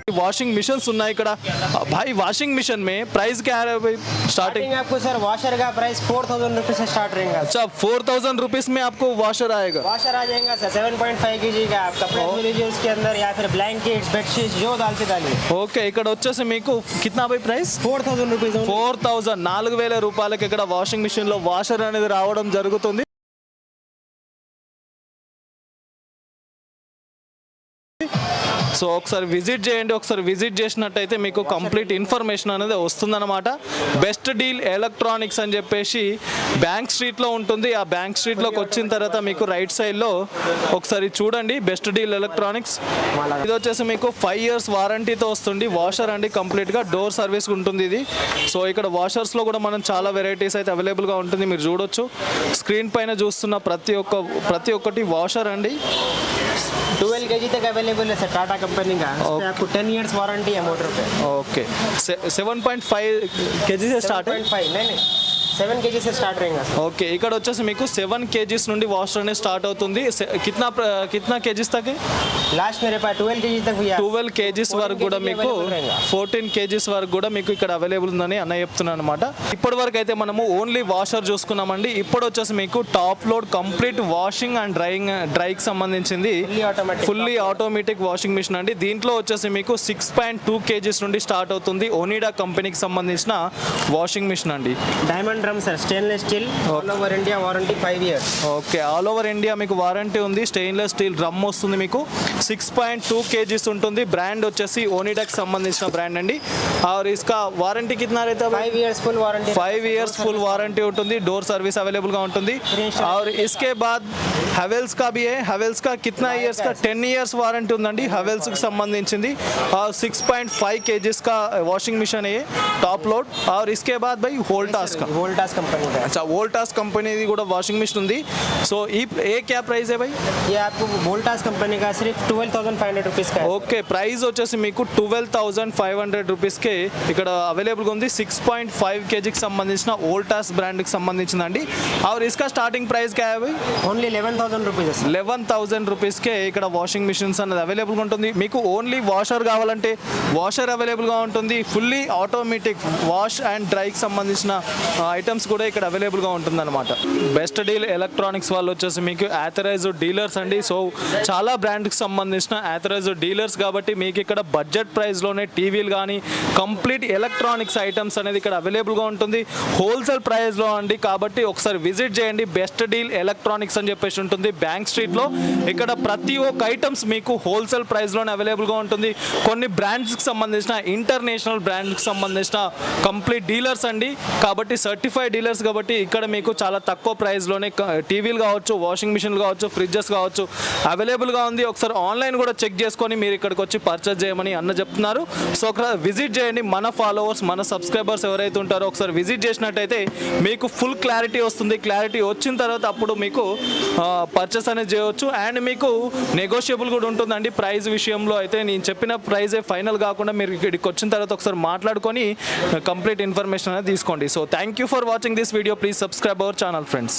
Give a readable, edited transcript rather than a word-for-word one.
Washing mission सुनना इकड़ा भाई washing mission में प्राइस क्या है भाई स्टार्टिंग आपको सर वॉशर का प्राइस 4000 रुपीज से स्टार्ट रहेगा। अच्छा 4000 रुपीज में आपको वॉशर आएगा। वॉशर आ जाएगा सर 7.5 kg का। आप कपड़े धो लीजिए उसके अंदर या फिर ब्लैंकेट्स बेडशीट्स जो डालते डालिए। ఓకే ఇక్కడ వచ్చేసి మీకు కిतना भाई ప్రైస్ 4000 रुपीज 4000 4000 రూపాయలకి ఇక్కడ వాషింగ్ మిషన్ లో వాషర్ అనేది రావడం జరుగుతుంది। సో ఒకసారి విజిట్ చేయండి, ఒకసారి విజిట్ చేసినట్టయితే మీకు కంప్లీట్ ఇన్ఫర్మేషన్ అనేది వస్తుందన్నమాట। బెస్ట్ డీల్ ఎలక్ట్రానిక్స్ అని చెప్పేసి బ్యాంక్ స్ట్రీట్లో ఉంటుంది। ఆ బ్యాంక్ స్ట్రీట్లోకి వచ్చిన తర్వాత మీకు రైట్ సైడ్లో ఒకసారి చూడండి బెస్ట్ డీల్ ఎలక్ట్రానిక్స్। ఇది వచ్చేసి మీకు 5 years వారంటీతో వస్తుంది వాషర్ అండి, కంప్లీట్గా డోర్ సర్వీస్ ఉంటుంది ఇది। సో ఇక్కడ వాషర్స్లో కూడా మనం చాలా వెరైటీస్ అయితే అవైలబుల్గా ఉంటుంది, మీరు చూడొచ్చు స్క్రీన్ పైన చూస్తున్న ప్రతి ఒక్కటి వాషర్ అండి। 12 kg तक अवेलेबल है सर टाटा कंपनी का। आपको 10 years वारंटी है मोटर पे। ओके 7.5 kg से स्टार्ट है। 7.5 नहीं 7 kg से स्टार्ट रहेगा। ఓకే ఇక్కడ వచ్చేసి మీకు 7 kgs నుండి వాషర్ అనేది స్టార్ట్ అవుతుంది। कितना kgs तक है लास्ट मेरे पास 12 kg तक भी है। 12 kgs వరకు కూడా మీకు 14 kgs వరకు కూడా మీకు ఇక్కడ అవైలబుల్ ఉందని అన్న చెప్తున్నాను అనమాట। ఇప్పటి వరకు అయితే మనము ఓన్లీ వాషర్ చూసుకున్నామండి। ఇప్పుడు వచ్చేసి మీకు top load complete washing and డ్రైకి సంబంధించింది ఫుల్లీ ఆటోమేటిక్ వాషింగ్ మిషన్ అండి। దీంట్లో వచ్చేసి మీకు 6.2 kgs నుండి స్టార్ట్ అవుతుంది। ఓనిడా కంపెనీకి సంబంధించిన వాషింగ్ మిషన్ అండి। Diamond drum sir stainless steel all over India warranty 5 years। Okay all over India మీకు వారంటీ ఉంది। స్టెయిన్లెస్ స్టీల్ డ్రమ్ వస్తుంది మీకు 6.2 kgs ఉంటుంది। బ్రాండ్ వచ్చేసి ఓనిడాకి సంబంధించిన బ్రాండ్ అండి। और इसका वारंटी कितना रहता है? 5 years full warranty. 5 years full warranty ఉంటుంది, డోర్ సర్వీస్ అవైలబుల్ గా ఉంటుంది। और इसके बाद హవెల్స్ का भी है। హవెల్స్ का कितना इयर्स का 10 years వారంటీ ఉందండి హవెల్స్ కి సంబంధించింది। और 6.5 kgs का वॉशिंग मशीन है टॉप लोड। और इसके बाद भाई वोल्टास का कंपनी का। अच्छा वोल्टास कंपनी दी కూడా వాషింగ్ మిషన్ ఉంది। సో ये क्या प्राइस है भाई? ये आपको वोल्टास कंपनी का सिर्फ 12500 रुपीस का है। ఓకే ప్రైస్ వచ్చేసి మీకు 12500 రూపీస్ కే ఇక్కడ అవైలబుల్ గా ఉంది। 6.5 kg కి సంబంధించిన వోల్టాస్ బ్రాండ్ కి సంబంధించిందండి। और इसका स्टार्टिंग प्राइस क्या है भाई? Only 11000 rupees. 11000 రూపీస్ కే ఇక్కడ వాషింగ్ మిషన్స్ అనేది అవైలబుల్ గా ఉంటుంది। మీకు ఓన్లీ వాషర్ కావాలంటే వాషర్ అవైలబుల్ గా ఉంటుంది। Fully automatic wash and dry కి సంబంధించిన ఐటమ్స్ కూడా ఇక్కడ అవైలబుల్ గా ఉంటుందన్నమాట। బెస్ట్ డీల్ ఎలక్ట్రానిక్స్ వాళ్ళు వచ్చేసి మీకు ఆథరైజ్డ్ డీలర్స్ అండి। సో చాలా బ్రాండ్ కి సంబంధించిన ఆథరైజ్డ్ డీలర్స్ కాబట్టి మీకు ఇక్కడ బడ్జెట్ ప్రైస్ లోనే టీవీలు కానీ కంప్లీట్ ఎలక్ట్రానిక్స్ ఐటమ్స్ అనేది ఇక్కడ అవైలబుల్ గా ఉంటుంది హోల్సేల్ ప్రైస్ లో అండి। కాబట్టి ఒకసారి విజిట్ చేయండి బెస్ట్ డీల్ ఎలక్ట్రానిక్స్ అని చెప్పేసి ఉంటుంది బ్యాంక్ స్ట్రీట్ లో। ఇక్కడ ప్రతి ఒక్క ఐటమ్స్ మీకు హోల్సేల్ ప్రైస్ లోనే అవైలబుల్ గా ఉంటుంది। కొన్ని బ్రాండ్స్ కి సంబంధించిన ఇంటర్నేషనల్ బ్రాండ్స్ కి సంబంధించిన కంప్లీట్ డీలర్స్ అండి, కాబట్టి సర్టిఫైడ్ డీలర్స్ కాబట్టి ఇక్కడ మీకు చాలా తక్కువ ప్రైస్ లోనే టీవీలు కావచ్చు, వాషింగ్ మిషన్లు కావచ్చు, ఫ్రిడ్జెస్ కావచ్చు అవైలబుల్ గా ఉంది। ఒకసారి ఆన్లైన్ కూడా చెక్ చేసుకొని మీరు ఇక్కడికి వచ్చి పర్చేస్ చేయమని అన్న చెప్తున్నారు। సో ఒకసారి విజిట్ చేయండి, మన ఫాలోవర్స్ మన సబ్స్క్రైబర్స్ ఎవరైతే ఉంటారో ఒకసారి విజిట్ చేసినట్టయితే మీకు ఫుల్ క్లారిటీ వస్తుంది। క్లారిటీ వచ్చిన తర్వాత అప్పుడు మీకు పర్చేస్ అనేది చేయవచ్చు అండ్ మీకు నెగోషియబుల్ కూడా ఉంటుందండి ప్రైస్ విషయంలో। అయితే నేను చెప్పిన ప్రైజే ఫైనల్ కాకుండా మీరు ఇక్కడికి వచ్చిన తర్వాత ఒకసారి మాట్లాడుకొని కంప్లీట్ ఇన్ఫర్మేషన్ అనేది తీసుకోండి। So thank you for watching this video, please subscribe our channel friends.